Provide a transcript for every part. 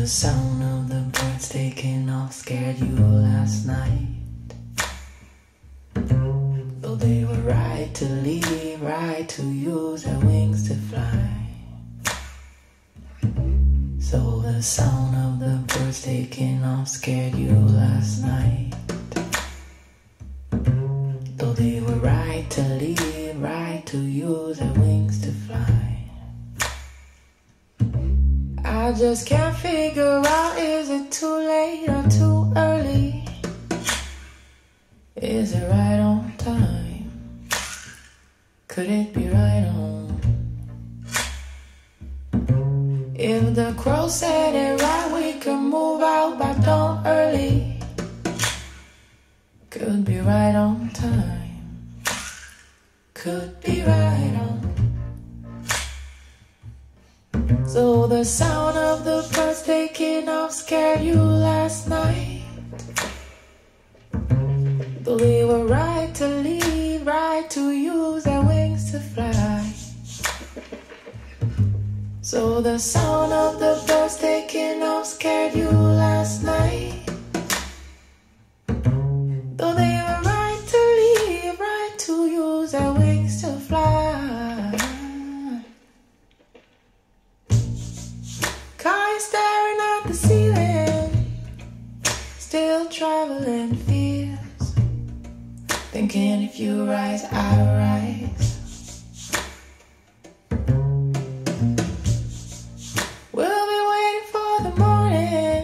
the sound of the birds taking off scared you last night. Though they were right to leave, right to use their wings to fly. So the sound of the birds taking off scared you last night. Though they were right to leave, right to use their wings to fly. I just can't figure out, is it too late or too early? Is it right on time? Could it be right on? If the crow said it right, we could move out by dawn early. Could be right on time. Could be right on. So the sound of the birds taking off scared you last night. Though they were right to leave, right to use their wings to fly. So the sound of the birds taking off scared you last night. Though they were right to leave, right to use their wings to fly. Car staring at the ceiling, still traveling fields, thinking if you rise, I rise. We'll be waiting for the morning,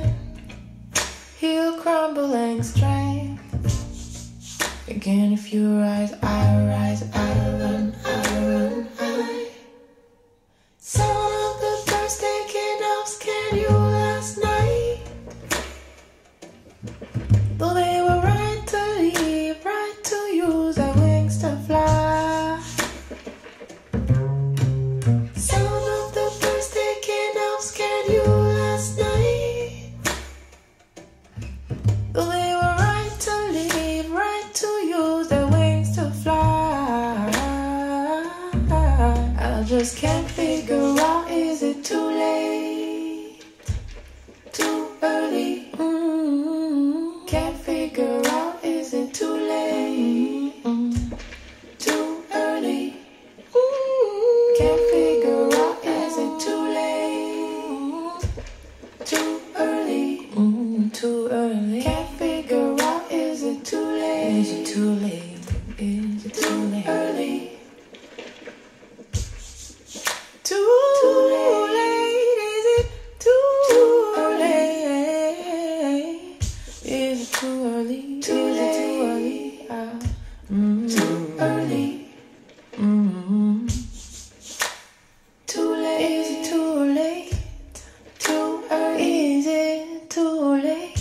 he'll crumble and strength, thinking if you rise, I rise, I run, I run, I. Sound of the birds taking off scared you last night. Though they were right to leave, right to use their wings to fly. Sound of the birds taking off scared you last night. Though they were right to leave, right to use their wings to fly. I just can't figure out, is it too late, too early? Can't figure out, is it too late, too early? Can't figure out, is it too late, too early, too early? Can't figure out, is it too late, is it too late, is it too late, early? Too late, is it too early? Is it too early? Too late, too early. Too late, is it too late? Too early, is it too late?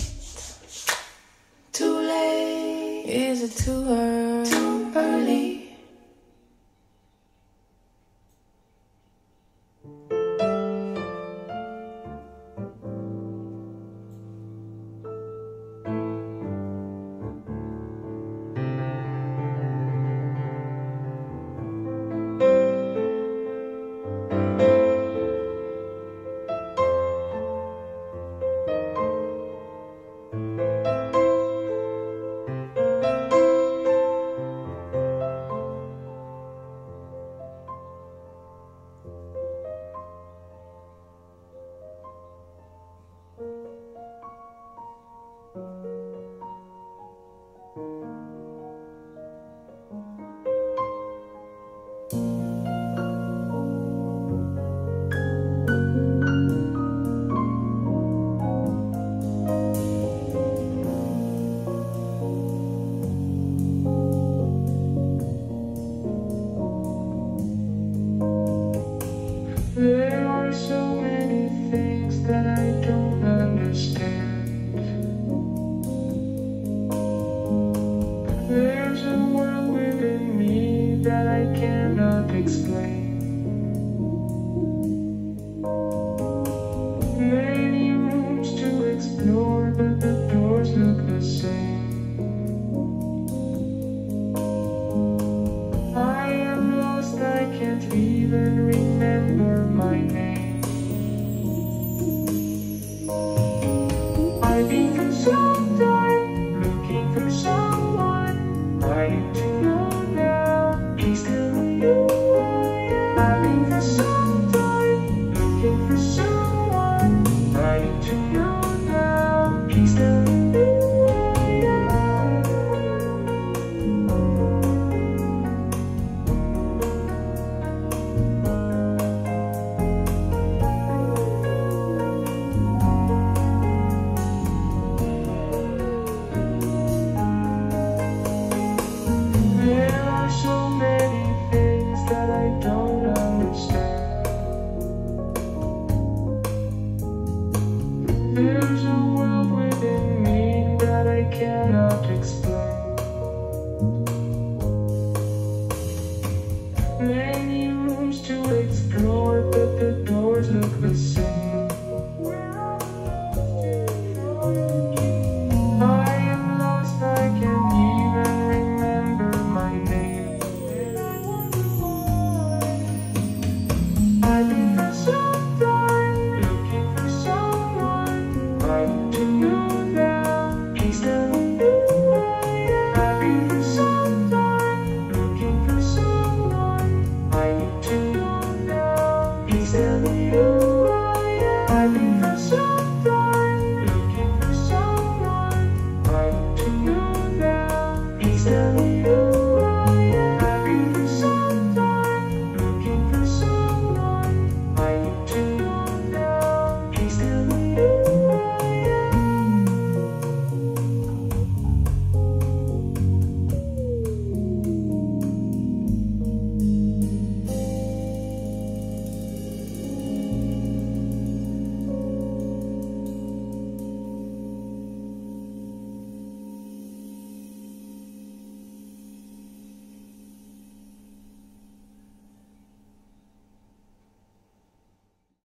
There's a world within me that I cannot explain. Many rooms to explore, but the doors look the same. I am lost, I can't even remember my name. I've been for some time, looking for someone I need to know now. Please tell me who I am. I've been for some time, looking for someone I need to know now. Please tell me who I am. I've been for